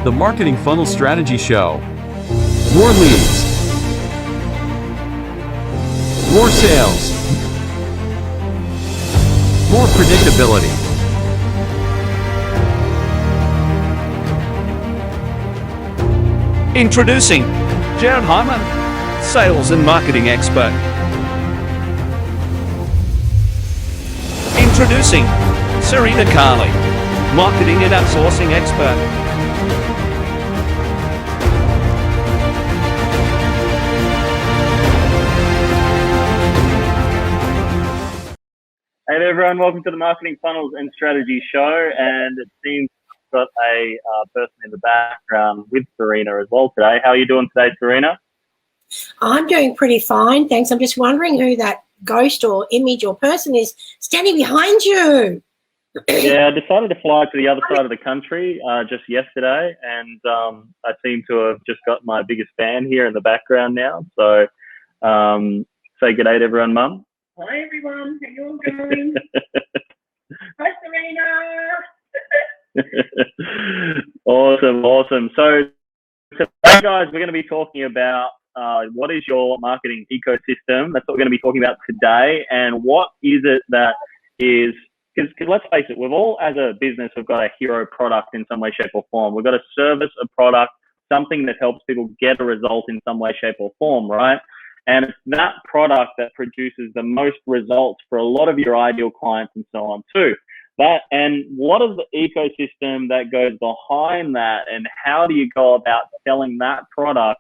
The Marketing Funnel Strategy Show. More leads. More sales. More predictability. Introducing Jared Hyman, sales and marketing expert. Introducing Serena Carley, marketing and outsourcing expert. Hey there, everyone, welcome to the Marketing Funnels and Strategy Show. And it seems we've got a person in the background with Serena as well today. How are you doing today, Serena? I'm doing pretty fine, thanks. I'm just wondering who that ghost or image or person is standing behind you. Yeah, I decided to fly to the other side of the country just yesterday, and I seem to have just got my biggest fan here in the background now. So say good day to everyone, Mum. Hi everyone, how you all doing? Hi Serena. Awesome. So today, guys, we're going to be talking about what is your marketing ecosystem. That's what we're going to be talking about today. And what is it that is, because let's face it, we've all, as a business, we've got a hero product in some way, shape or form. We've got a service, a product, something that helps people get a result in some way, shape or form, right? And it's that product that produces the most results for a lot of your ideal clients and so on too. And what is the ecosystem that goes behind that, and how do you go about selling that product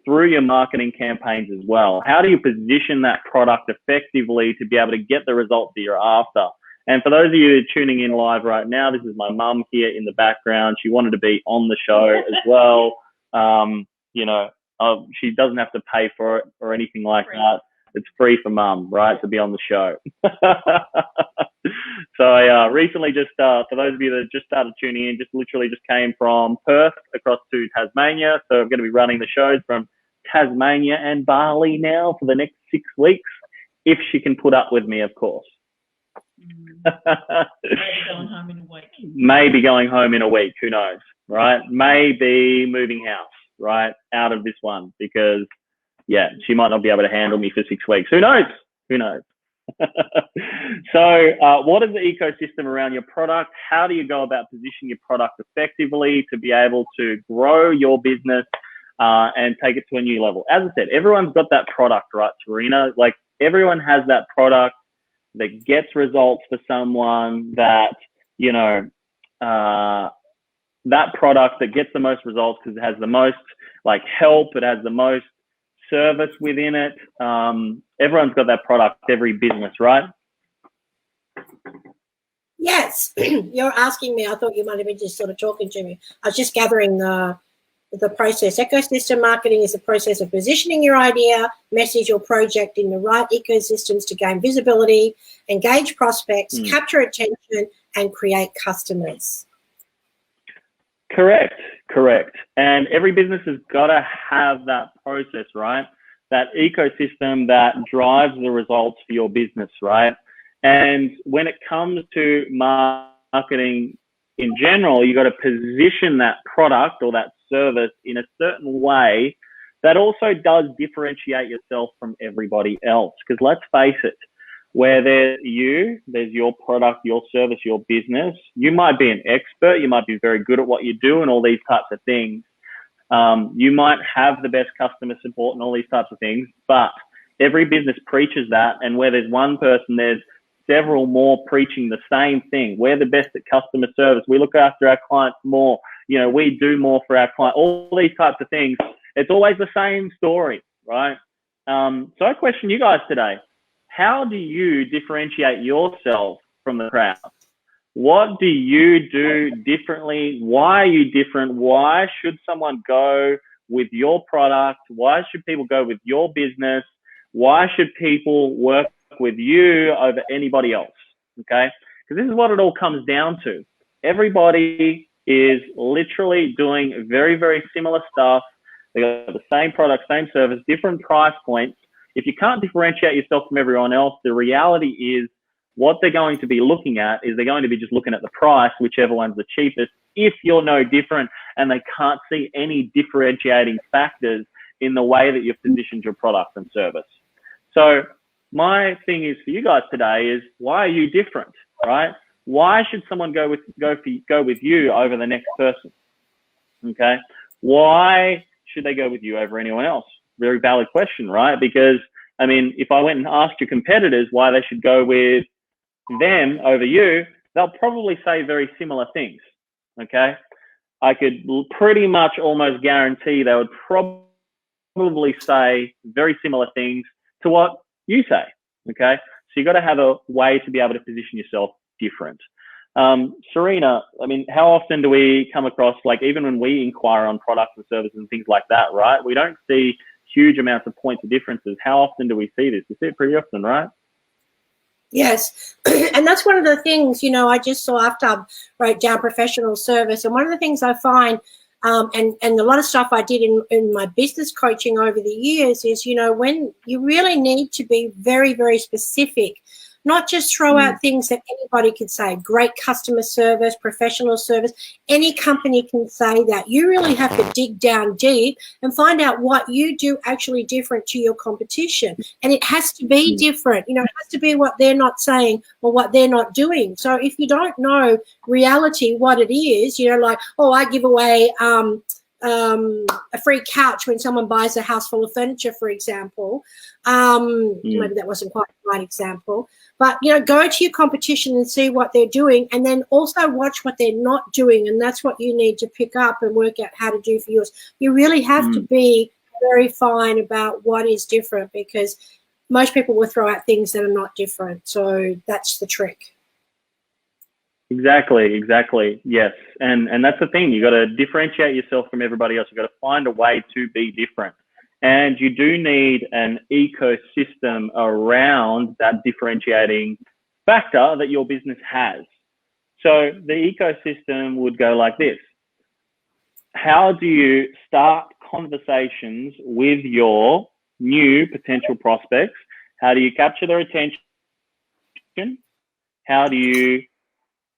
through your marketing campaigns as well? How do you position that product effectively to be able to get the results that you're after? And for those of you tuning in live right now, this is my mum here in the background. She wanted to be on the show as well. She doesn't have to pay for it or anything like that. It's free for mum, right, to be on the show. So I recently for those of you that just started tuning in, literally came from Perth across to Tasmania. So I'm going to be running the shows from Tasmania and Bali now for the next 6 weeks, if she can put up with me, of course. Maybe going home in a week. Maybe going home in a week, who knows, right? Maybe moving house, right, out of this one, because, yeah, she might not be able to handle me for 6 weeks. Who knows? So what is the ecosystem around your product? How do you go about positioning your product effectively to be able to grow your business and take it to a new level? As I said, everyone's got that product, right, Serena? Like, everyone has that product that gets results for someone, that, that product that gets the most results because it has the most help, it has the most service within it. Everyone's got that product, every business, right? Yes, you're asking me. I thought you might have been just sort of talking to me. I was just gathering the process. Ecosystem marketing is the process of positioning your idea, message, or project in the right ecosystems to gain visibility, engage prospects, capture attention, and create customers. Correct. And every business has got to have that process, right? That ecosystem that drives the results for your business, right? And when it comes to marketing in general, you got to position that product or that service in a certain way that also does differentiate yourself from everybody else. Because let's face it, where there's your product, your service, your business. You might be an expert. You might be very good at what you do and all these types of things. You might have the best customer support and all these types of things, but every business preaches that. And where there's one person, there's several more preaching the same thing. We're the best at customer service. We look after our clients more. We do more for our client, all these types of things. It's always the same story, right? So I question you guys today. How do you differentiate yourself from the crowd? What do you do differently? Why are you different? Why should someone go with your product? Why should people go with your business? Why should people work with you over anybody else? Okay? Because this is what it all comes down to. Everybody is literally doing very, very similar stuff. They got the same product, same service, different price points. If you can't differentiate yourself from everyone else, the reality is what they're going to be looking at is they're going to be just looking at the price, whichever one's the cheapest, if you're no different, and they can't see any differentiating factors in the way that you've positioned your product and service. So my thing is for you guys today is, why are you different, right? Why should someone go with you over the next person? Okay, why should they go with you over anyone else? Very valid question, right? Because I mean, if I went and asked your competitors why they should go with them over you, they'll probably say very similar things. Okay, I could pretty much almost guarantee they would probably say very similar things to what you say. Okay, so you got to have a way to be able to position yourself different. Serena, I mean, how often do we come across, like, even when we inquire on products and services and things like that, right? We don't see huge amounts of points of differences. How often do we see this? We see it pretty often, right? Yes. And that's one of the things, you know, I just saw after I wrote down professional service. And one of the things I find, and a lot of stuff I did in my business coaching over the years is, you know, when you really need to be very, very specific, not just throw out things that anybody could say, great customer service, professional service, any company can say that. You really have to dig down deep and find out what you do actually different to your competition. And it has to be different. You know, it has to be what they're not saying or what they're not doing. So if you don't know reality, what it is, you know, like, oh, I give away a free couch when someone buys a house full of furniture, for example. Maybe that wasn't quite the right example. But, you know, go to your competition and see what they're doing, and then also watch what they're not doing. And that's what you need to pick up and work out how to do for yours. You really have to be very fine about what is different, because most people will throw out things that are not different. So that's the trick. Exactly. Yes. And that's the thing. You got to differentiate yourself from everybody else. You got to find a way to be different. And you do need an ecosystem around that differentiating factor that your business has. So the ecosystem would go like this. How do you start conversations with your new potential prospects? How do you capture their attention? How do you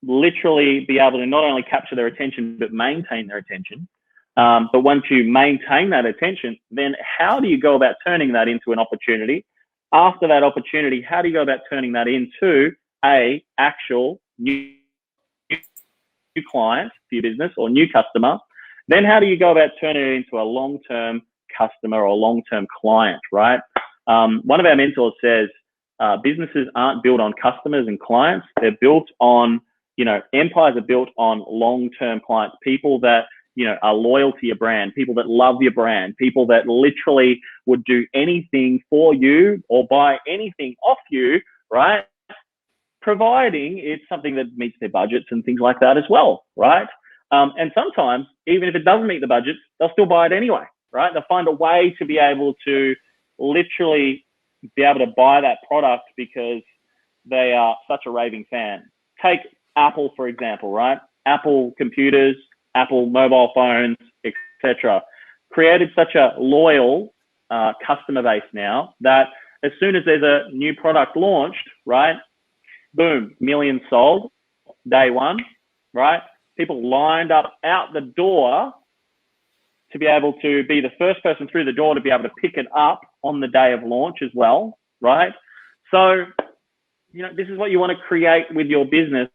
literally be able to not only capture their attention, but maintain their attention? But once you maintain that attention, then how do you go about turning that into an opportunity? After that opportunity, how do you go about turning that into a actual new client for your business or new customer? Then how do you go about turning it into a long-term customer or long-term client, right? One of our mentors says, businesses aren't built on customers and clients. They're built on, you know, empires are built on long-term clients, people that, you know, are loyal to your brand, people that love your brand, people that literally would do anything for you or buy anything off you, right? Providing it's something that meets their budgets and things like that as well, right? And sometimes, even if it doesn't meet the budgets, they'll still buy it anyway, right? They'll find a way to be able to literally be able to buy that product because they are such a raving fan. Take Apple, for example, right? Apple computers, Apple mobile phones, etc., created such a loyal customer base now that as soon as there's a new product launched, right, boom, millions sold day one, right? People lined up out the door to be able to be the first person through the door to be able to pick it up on the day of launch as well, right? So, you know, this is what you want to create with your business.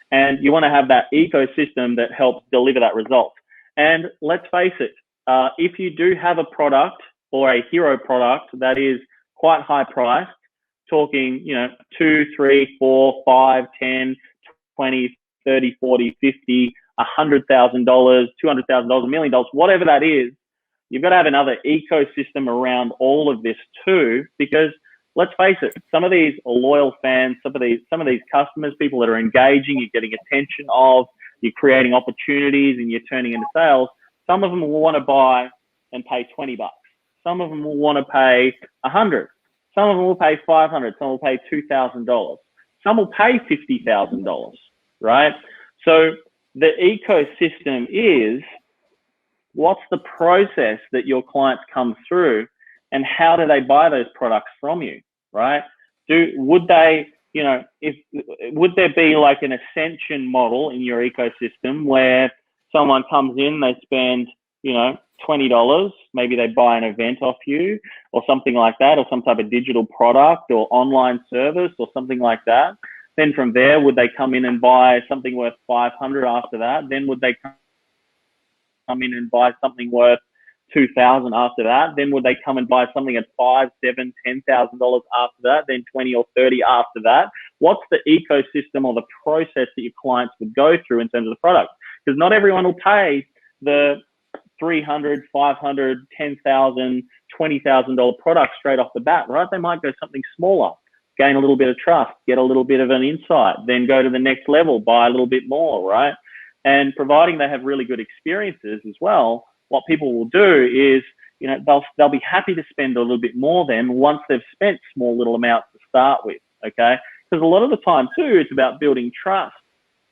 And you want to have that ecosystem that helps deliver that result. And let's face it, if you do have a product or a hero product that is quite high priced, talking, you know, 2, 3, 4, 5, 10, 20, 30, 40, 50, $100,000, $200,000, $1 million, whatever that is, you've got to have another ecosystem around all of this too, because let's face it, some of these loyal fans, some of these customers, people that are engaging, you're getting attention of, you're creating opportunities and you're turning into sales. Some of them will want to buy and pay $20. Some of them will want to pay $100. Some of them will pay $500. Some will pay $2,000. Some will pay $50,000, right? So the ecosystem is, what's the process that your clients come through and how do they buy those products from you? Right? Would they you know, would there be like an ascension model in your ecosystem where someone comes in, they spend, you know, $20, maybe they buy an event off you or something like that, or some type of digital product or online service or something like that. Then from there, would they come in and buy something worth $500 after that? Then would they come in and buy something worth $2,000 after that? Then would they come and buy something at $5,000, $7,000, $10,000 after that? Then 20 or 30 after that? What's the ecosystem or the process that your clients would go through in terms of the product? Because not everyone will pay the $300, $500, $10,000, $20,000 product straight off the bat, right? They might go something smaller, gain a little bit of trust, get a little bit of an insight, then go to the next level, buy a little bit more, right? And providing they have really good experiences as well, what people will do is, you know, they'll be happy to spend a little bit more then once they've spent small little amounts to start with, okay? Because a lot of the time too, it's about building trust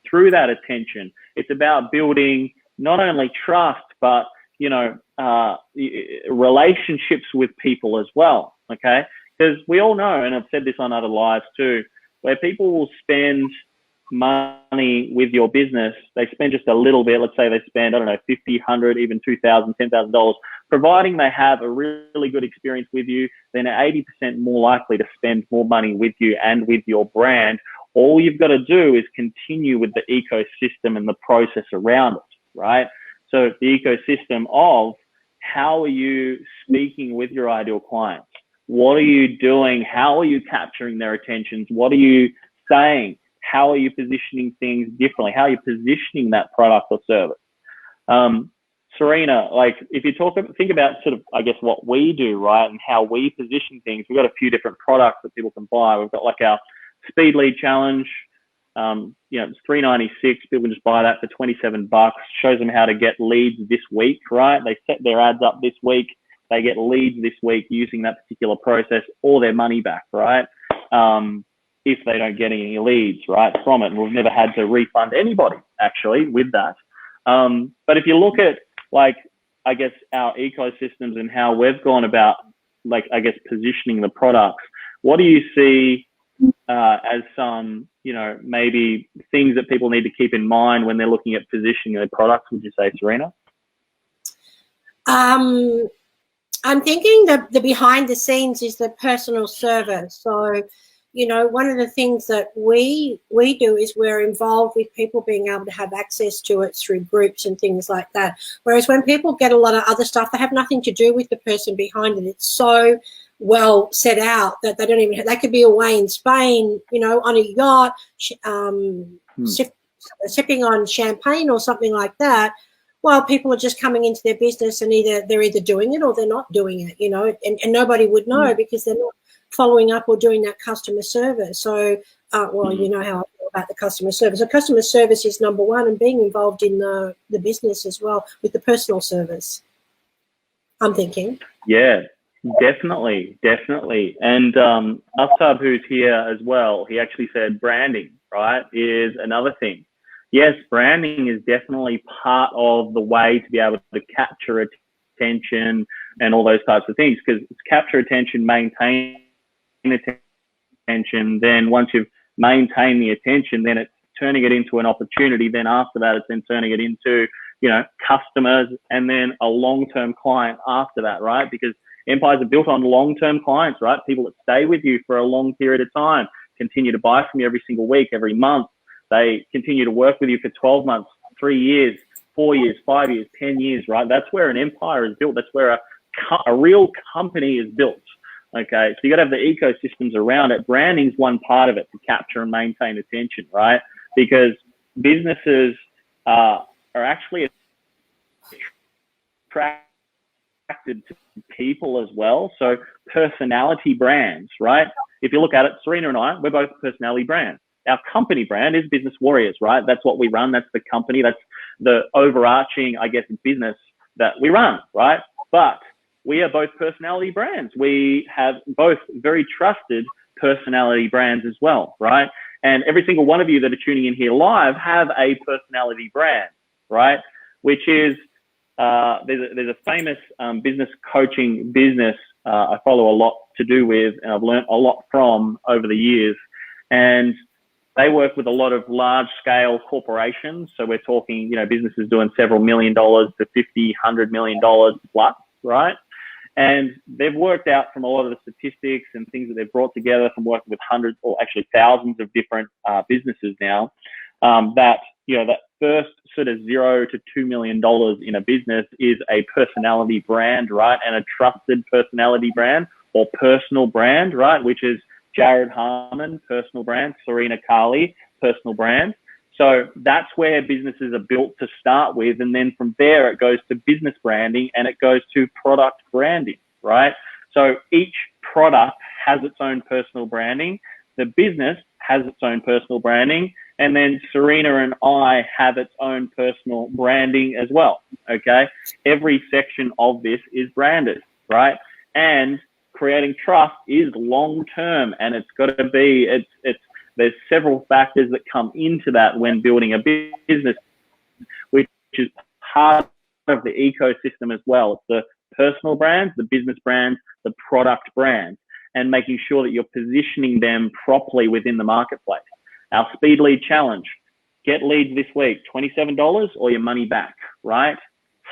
through that attention. It's about building not only trust, but, you know, relationships with people as well, okay? Because we all know, and I've said this on other lives too, where people will spend money with your business, they spend just a little bit, let's say they spend, I don't know, $50, $100, even $2,000, $10,000, providing they have a really good experience with you, then they're 80% more likely to spend more money with you and with your brand. All you've got to do is continue with the ecosystem and the process around it, right? So the ecosystem of how are you speaking with your ideal clients? What are you doing? How are you capturing their attentions? What are you saying? How are you positioning things differently? How are you positioning that product or service? Serena, like if you think about sort of, I guess, what we do, right, and how we position things, we've got a few different products that people can buy. We've got like our Speed Lead Challenge. You know, it's $3.96. People can just buy that for $27. Shows them how to get leads this week, right? They set their ads up this week. They get leads this week using that particular process, or their money back, right? If they don't get any leads, right, from it. And we've never had to refund anybody actually with that. But if you look at, like, I guess our ecosystems and how we've gone about, like, I guess, positioning the products, what do you see as some, you know, maybe things that people need to keep in mind when they're looking at positioning their products, would you say, Serena? I'm thinking that the behind the scenes is the personal service. So, you know, one of the things that we do is we're involved with people being able to have access to it through groups and things like that. Whereas when people get a lot of other stuff, they have nothing to do with the person behind it. It's so well set out that they don't even they could be away in Spain, you know, on a yacht, sipping on champagne or something like that, while people are just coming into their business and they're either doing it or they're not doing it, you know, and nobody would know because they're not following up or doing that customer service. So, well, you know how I feel about the customer service. So customer service is number one, and being involved in the business as well with the personal service, I'm thinking. Yeah, definitely. And Aftab, who's here as well, he actually said branding, right, is another thing. Yes, branding is definitely part of the way to be able to capture attention and all those types of things, because it's capture attention, maintain attention. Then once you've maintained the attention, then it's turning it into an opportunity. Then after that, it's then turning it into, you know, customers, and then a long-term client after that, right? Because empires are built on long-term clients, right? People that stay with you for a long period of time, continue to buy from you every single week, every month. They continue to work with you for 12 months, 3 years, 4 years, 5 years, 10 years, right? That's where an empire is built. That's where a real company is built. Okay, so you got to have the ecosystems around it. Branding's one part of it to capture and maintain attention, right? Because businesses are actually attracted to people as well. So personality brands, right? If you look at it, Serena and I, we're both personality brands. Our company brand is Business Warriors, right? That's what we run. That's the company. That's the overarching, I guess, business that we run, right? But we are both personality brands. We have both very trusted personality brands as well, right? And every single one of you that are tuning in here live have a personality brand, right? Which is, there's a famous business coaching business I follow a lot to do with, and I've learned a lot from over the years. And they work with a lot of large scale corporations. So we're talking, businesses doing several $1 million to $50, $100 million plus, right? And they've worked out from a lot of the statistics and things that they've brought together from working with hundreds or actually thousands of different businesses now, that, that first sort of $0 to $2 million in a business is a personality brand, right? And a trusted personality brand or personal brand, right? Which is Jared Harmon, personal brand, Serena Carly, personal brand. So that's where businesses are built to start with. And then from there, it goes to business branding and it goes to product branding, right? So each product has its own personal branding. The business has its own personal branding. And then Serena and I have its own personal branding as well, okay? Every section of this is branded, right? And creating trust is long-term, and it's got to be, there's several factors that come into that when building a business, which is part of the ecosystem as well. It's the personal brands, the business brands, the product brands, and making sure that you're positioning them properly within the marketplace. Our Speed Lead Challenge, get leads this week, $27 or your money back, right?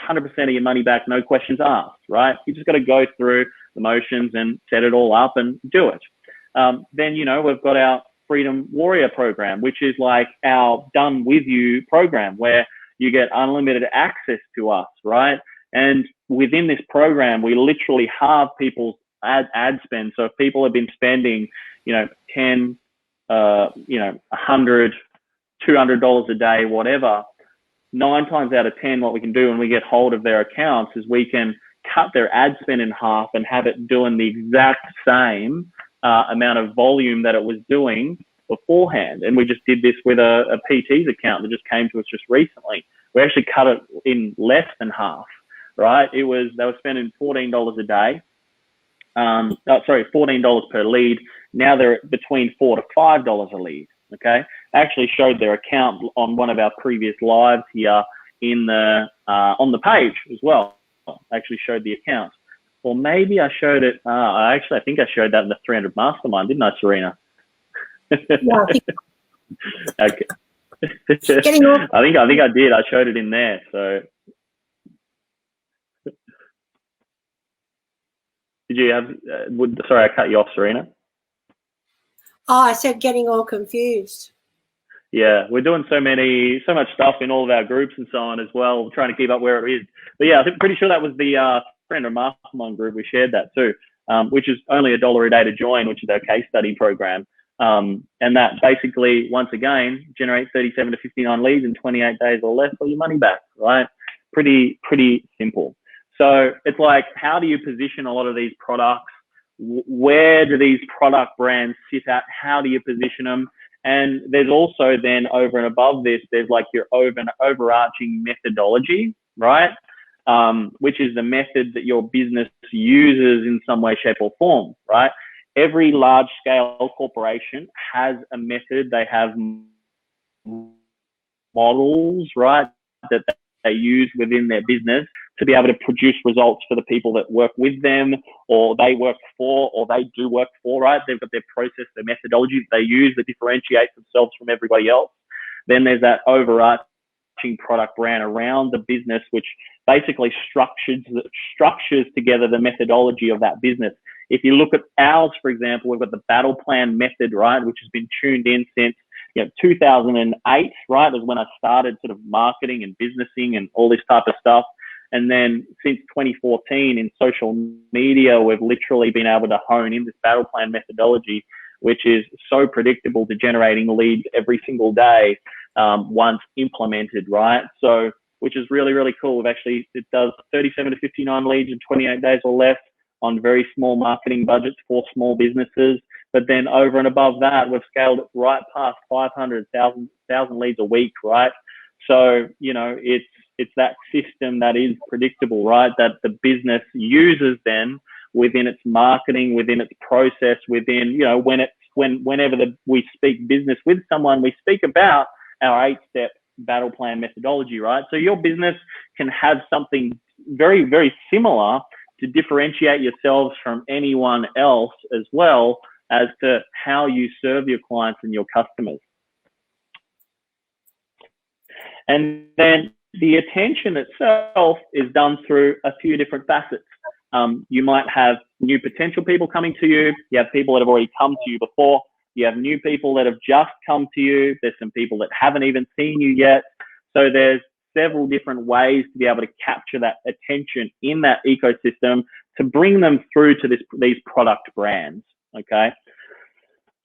100% of your money back, no questions asked, right? You just got to go through the motions and set it all up and do it. Then, we've got our Freedom Warrior program, which is like our done with you program where you get unlimited access to us, right? And within this program, we literally halve people's ad spend. So if people have been spending, $10, $100, $200 a day, whatever, 9 times out of 10, what we can do when we get hold of their accounts is we can cut their ad spend in half and have it doing the exact same amount of volume that it was doing beforehand. And we just did this with a PT's account that just came to us just recently. We actually cut it in less than half, right? They were spending $14 a day. $14 per lead. Now they're between $4 to $5 a lead. Okay. I actually showed their account on one of our previous lives here in the, on the page as well. I actually showed the account. Or maybe I showed it. I think I showed that in the 300 Mastermind, didn't I, Serena? Yeah, Okay. Getting off. I think I did. I showed it in there. So did you have? Sorry, I cut you off, Serena. Oh, I said getting all confused. Yeah, we're doing so much stuff in all of our groups and so on as well, trying to keep up where it is. But yeah, I'm pretty sure that was the Friend of Mastermind group. We shared that too, which is only $1 a day to join, which is our case study program. And that basically, once again, generates 37 to 59 leads in 28 days or less for your money back, right? Pretty simple. So it's like, how do you position a lot of these products? Where do these product brands sit at? How do you position them? And there's also then over and above this, there's like your overarching methodology, right? Which is the method that your business uses in some way, shape or form, right? Every large scale corporation has a method. They have models, right, that they use within their business to be able to produce results for the people that work with them or they work for or they do work for, right? They've got their process, their methodology that they use that differentiates themselves from everybody else. Then there's that overarching product brand around the business, which basically structures together the methodology of that business. If you look at ours, for example, we've got the battle plan method, right, which has been tuned in since 2008, right, was when I started sort of marketing and businessing and all this type of stuff. And then since 2014 in social media, we've literally been able to hone in this battle plan methodology, which is so predictable to generating leads every single day once implemented, right? So, which is really, really cool. It does 37 to 59 leads in 28 days or less on very small marketing budgets for small businesses. But then over and above that, we've scaled it right past 500,000 leads a week, right? So, it's that system that is predictable, right? That the business uses then within its marketing, within its process, within, whenever we speak business with someone, we speak about our 8-step battle plan methodology, right? So your business can have something very, very similar to differentiate yourselves from anyone else as well. as to how you serve your clients and your customers. And then the attention itself is done through a few different facets. You might have new potential people coming to you. You have people that have already come to you before. You have new people that have just come to you. There's some people that haven't even seen you yet. So there's several different ways to be able to capture that attention in that ecosystem to bring them through to these product brands, okay?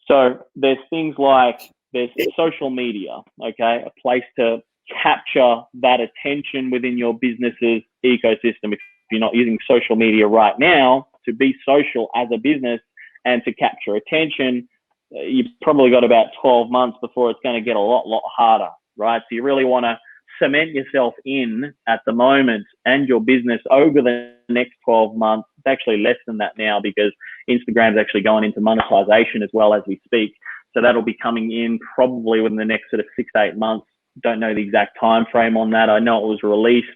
So there's things like, there's social media, okay? A place to capture that attention within your business's ecosystem. If you're not using social media right now, to be social as a business and to capture attention, you've probably got about 12 months before it's going to get a lot harder, right? So you really want to cement yourself in at the moment and your business over the next 12 months. It's actually less than that now because Instagram's actually going into monetization as well as we speak. So that'll be coming in probably within the next sort of 6 to 8 months. Don't know the exact time frame on that. I know it was released,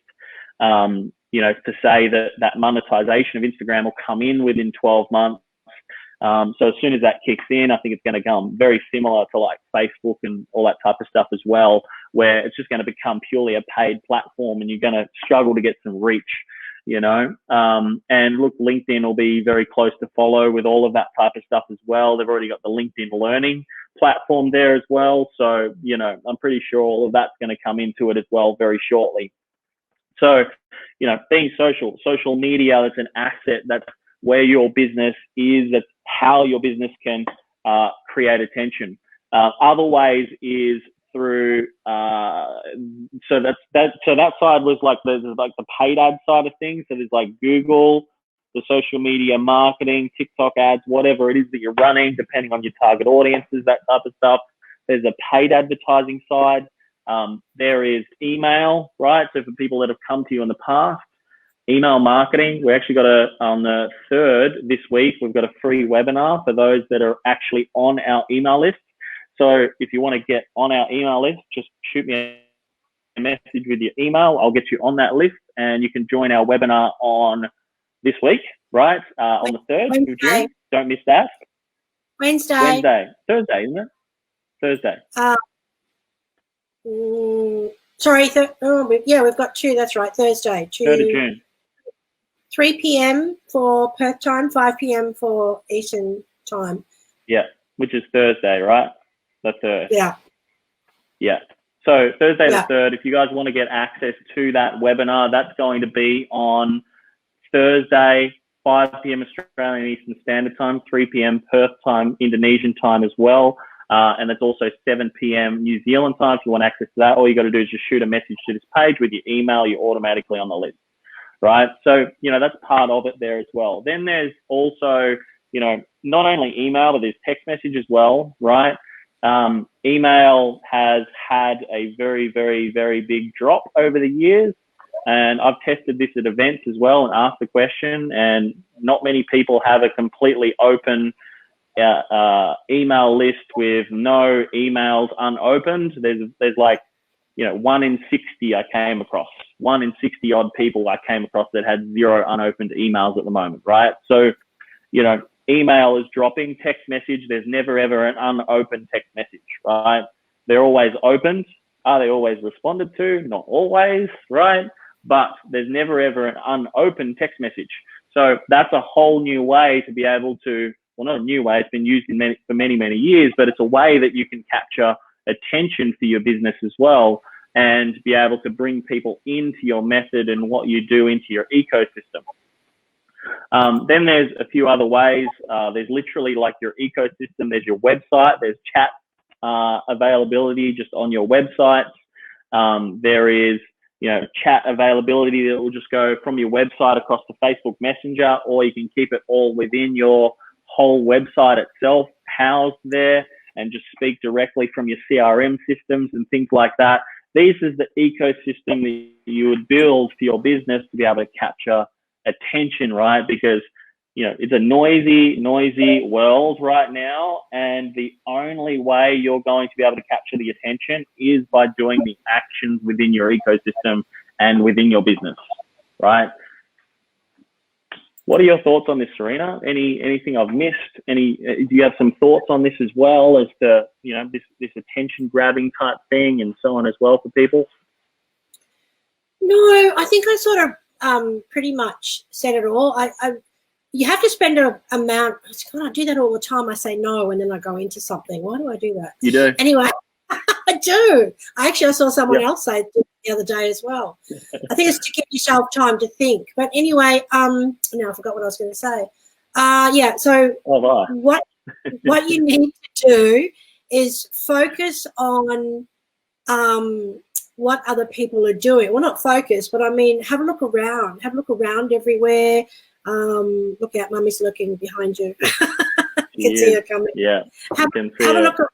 you know, to say that that monetization of Instagram will come in within 12 months. So as soon as that kicks in, I think it's going to come very similar to like Facebook and all that type of stuff as well, where it's just going to become purely a paid platform and you're going to struggle to get some reach, you know. And look, LinkedIn will be very close to follow with all of that type of stuff as well. They've already got the LinkedIn Learning platform there as well. So, you know, I'm pretty sure all of that's going to come into it as well very shortly. So, you know, being social media, that's an asset. That's where your business is. That's how your business can create attention. Other ways is through so that side was like there's like the paid ad side of things. So there's like Google, the social media marketing, TikTok ads, whatever it is that you're running, depending on your target audiences, that type of stuff. There's a paid advertising side. There is email, right? So for people that have come to you in the past, email marketing. We actually got on the 3rd this week, we've got a free webinar for those that are actually on our email list. So if you want to get on our email list, just shoot me a message with your email. I'll get you on that list and you can join our webinar on this week, right? On the 3rd of June. Don't miss that. Thursday, isn't it? Thursday. Sorry, yeah, we've got 2. That's right, Thursday. 3rd of June. 3 p.m. for Perth time, 5 p.m. for Eastern time. Yeah, which is Thursday, right? The 3rd. Yeah. Yeah. So Thursday the 3rd, if you guys want to get access to that webinar, that's going to be on Thursday, 5 p.m. Australian Eastern Standard Time, 3 p.m. Perth time, Indonesian time as well. And it's also 7 p.m. New Zealand time. If you want access to that, all you got to do is just shoot a message to this page with your email. You're automatically on the list, right? So, you know, that's part of it there as well. Then there's also, you know, not only email, but there's text message as well, right? Email has had a very, very, very big drop over the years. And I've tested this at events as well and asked the question, and not many people have a completely open email list with no emails unopened. There's like, you know, 1 in 60 I came across, 1 in 60 odd people I came across that had 0 unopened emails at the moment, right? So, you know, email is dropping. Text message, there's never ever an unopened text message, right? They're always opened. Are they always responded to? Not always, right? But there's never ever an unopened text message. So that's a whole new way to be able to, well, not a new way, it's been used for many years, but it's a way that you can capture attention for your business as well and be able to bring people into your method and what you do into your ecosystem. Then there's a few other ways. There's literally like your ecosystem. There's your website. There's chat availability just on your website. There is, you know, chat availability that will just go from your website across to Facebook Messenger, or you can keep it all within your whole website itself, housed there, and just speak directly from your CRM systems and things like that. This is the ecosystem that you would build for your business to be able to capture attention, right? Because, you know, it's a noisy world right now, and the only way you're going to be able to capture the attention is by doing the actions within your ecosystem and within your business, right? What are your thoughts on this, Serena? Anything I've missed? Do you have some thoughts on this as well, as to, you know, this attention grabbing type thing and so on as well for people? No, I think I sort of pretty much said it all. You have to spend an amount. God, I do that all the time. I say no, and then I go into something. Why do I do that? You do? Anyway, I do. I saw someone else say it the other day as well. I think it's to give yourself time to think. But anyway, now I forgot what I was going to say. So what you need to do is focus on what other people are doing. Well, not focus, but I mean, have a look around. Have a look around everywhere. Look out, Mummy's looking behind you. You can see her coming. Yeah. Have a look around.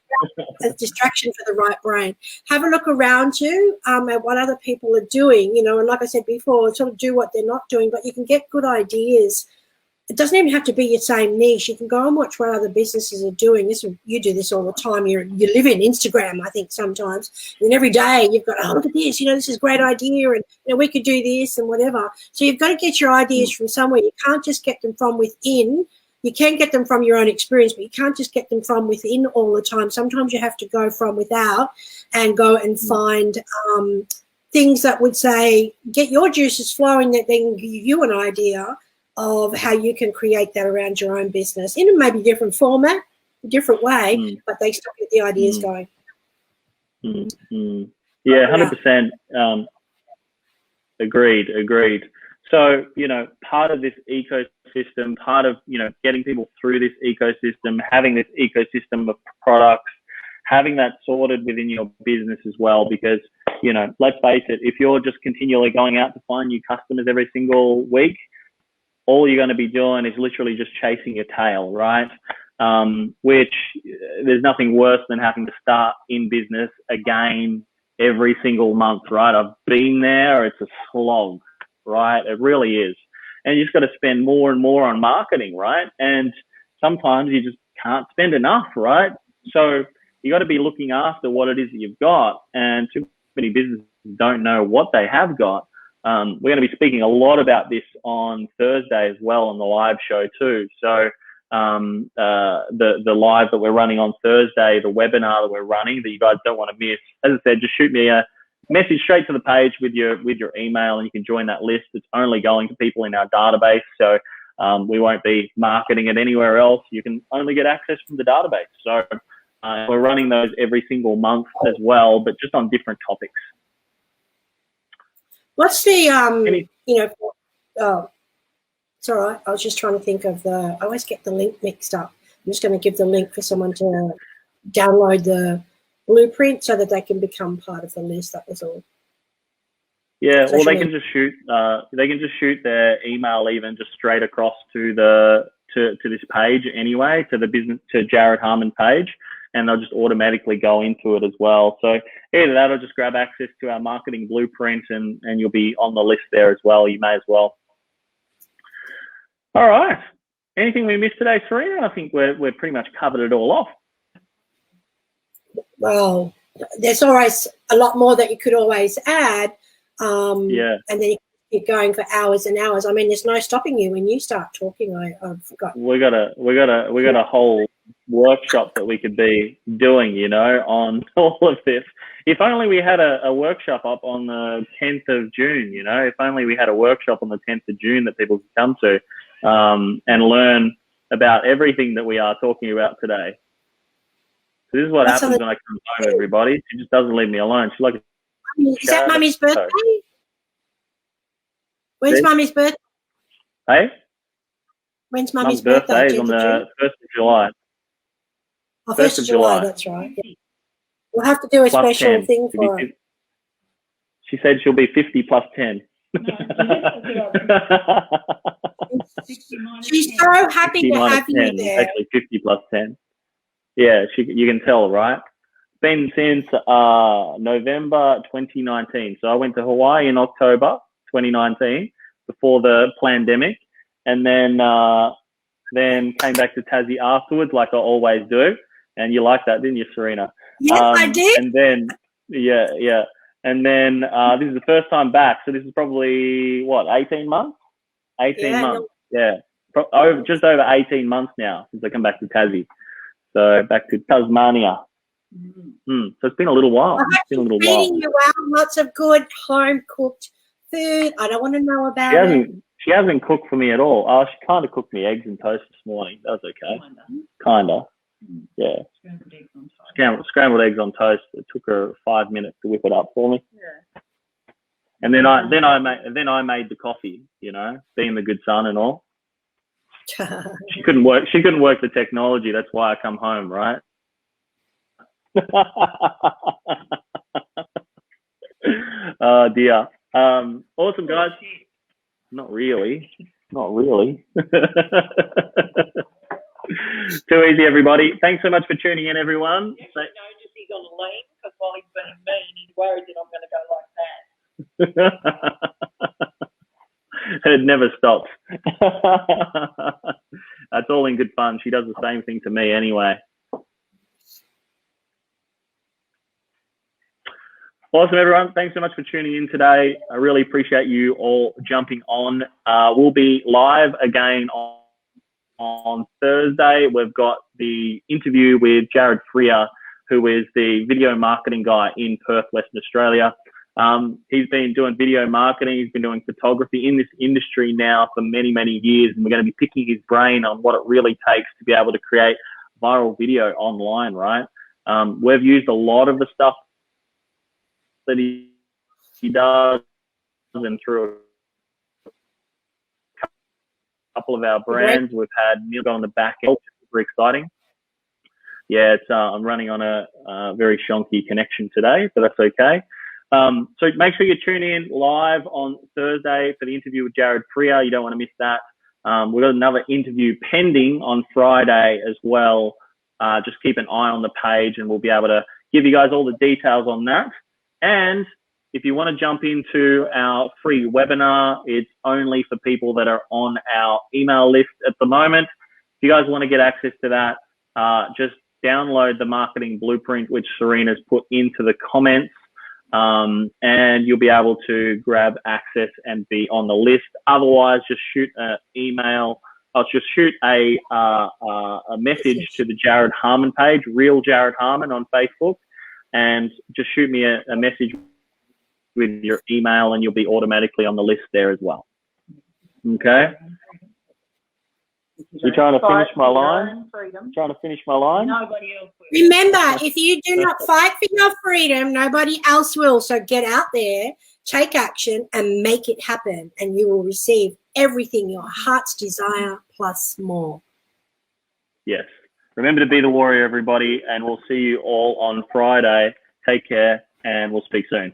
A distraction for the right brain. Have a look around you at what other people are doing, you know, and like I said before, sort of do what they're not doing, but you can get good ideas. It doesn't even have to be your same niche. You can go and watch what other businesses are doing. You do this all the time. You live in Instagram, I think, sometimes. And every day you've got, oh, look at this, you know, this is a great idea, and you know, we could do this and whatever. So you've got to get your ideas from somewhere. You can't just get them from within. You can get them from your own experience, but you can't just get them from within all the time. Sometimes you have to go from without and go and find things that would say, get your juices flowing, that then give you an idea of how you can create that around your own business in a maybe different format, a different way, but they still get the ideas going. Yeah, 100%. Agreed. So, you know, part of this ecosystem, part of, you know, getting people through this ecosystem, having this ecosystem of products, having that sorted within your business as well, because, you know, let's face it, if you're just continually going out to find new customers every single week, all you're going to be doing is literally just chasing your tail, right? Which there's nothing worse than having to start in business again every single month, right? I've been there. It's a slog, right? It really is. And you just got to spend more and more on marketing, right? And sometimes you just can't spend enough, right? So you got to be looking after what it is that you've got. And too many businesses don't know what they have got. We're going to be speaking a lot about this on Thursday as well on the live show too. So the live that we're running on Thursday, the webinar that we're running that you guys don't want to miss. As I said, just shoot me a message straight to the page with your email, and you can join that list. It's only going to people in our database, so we won't be marketing it anywhere else. You can only get access from the database. So we're running those every single month as well, but just on different topics. What's the it's all right. I was just trying to think of I always get the link mixed up. I'm just going to give the link for someone to download the blueprint so that they can become part of the list. That was all. Yeah, well, they can just shoot their email even just straight across to this page anyway, to the business, to Jared Harmon page, and they'll just automatically go into it as well. So either that or just grab access to our marketing blueprint, and you'll be on the list there as well. You may as well. All right. Anything we missed today, Serena? I think we've pretty much covered it all off. Well, there's always a lot more that you could always add. And then you keep going for hours and hours. I mean, there's no stopping you when you start talking. I forgot. We got a whole workshop that we could be doing, you know, on all of this. If only we had a workshop up on the 10th of June, you know, if only we had a workshop on the 10th of June that people could come to and learn about everything that we are talking about today. So this is what happens when I come home, everybody. She just doesn't leave me alone. She's like, is that Mummy's birthday? When's Mummy's birthday? Hey? When's Mummy's birthday? Is on the 1st of July. Oh, 1st of July, that's right. Yeah. We'll have to do a special 10. Thing for her. She said she'll be 50 plus 10. She's so happy to have you there. Actually, 50 plus 10. Yeah, you can tell, right? It's been since November 2019. So I went to Hawaii in October 2019 before the pandemic, and then came back to Tassie afterwards, like I always do. And you liked that, didn't you, Serena? Yes, I did. And then, yeah. And then this is the first time back. So this is probably, 18 months? 18 months. Yeah, just over 18 months now since I come back to Tassie. So back to Tasmania. So it's been a little while. It's been a little while. Feeding you well, lots of good home cooked food. I don't want to know about it. She hasn't cooked for me at all. Oh, she kind of cooked me eggs and toast this morning. That was okay. Kinda. Yeah. Scrambled eggs on toast. It took her 5 minutes to whip it up for me. Yeah. And then I made the coffee. You know, being the good son and all. She couldn't work the technology. That's why I come home, right? Oh dear. Awesome, guys. Not really. Too easy, everybody. Thanks so much for tuning in, everyone. Yes, I noticed he's on a lane because while he's being mean, he's worried that I'm going to go like that. It never stops. That's all in good fun. She does the same thing to me anyway. Awesome, everyone. Thanks so much for tuning in today. I really appreciate you all jumping on. We'll be live again on Thursday. We've got the interview with Jared Freer, who is the video marketing guy in Perth, Western Australia. He's been doing video marketing. He's been doing photography in this industry now for many, many years. And we're going to be picking his brain on what it really takes to be able to create viral video online, right? We've used a lot of the stuff that he does, and through a couple of our brands, we've had Neil go on the back end, which is super exciting. Yeah, it's I'm running on a very shonky connection today, but that's okay. So make sure you tune in live on Thursday for the interview with Jared Freer. You don't want to miss that. We've got another interview pending on Friday as well. Just keep an eye on the page and we'll be able to give you guys all the details on that. And if you want to jump into our free webinar, it's only for people that are on our email list at the moment. If you guys want to get access to that, just download the marketing blueprint, which Serena's put into the comments, and you'll be able to grab access and be on the list. Otherwise, just shoot an email. I'll just shoot a message to the Jared Harmon page, Real Jared Harmon on Facebook, and just shoot me a message with your email and you'll be automatically on the list there as well. Okay? You trying to finish my line? Trying to finish my line? Nobody else will. Remember, if you do not fight for your freedom, nobody else will. So get out there, take action, and make it happen. And you will receive everything your heart's desire plus more. Yes. Remember to be the warrior, everybody, and we'll see you all on Friday. Take care, and we'll speak soon.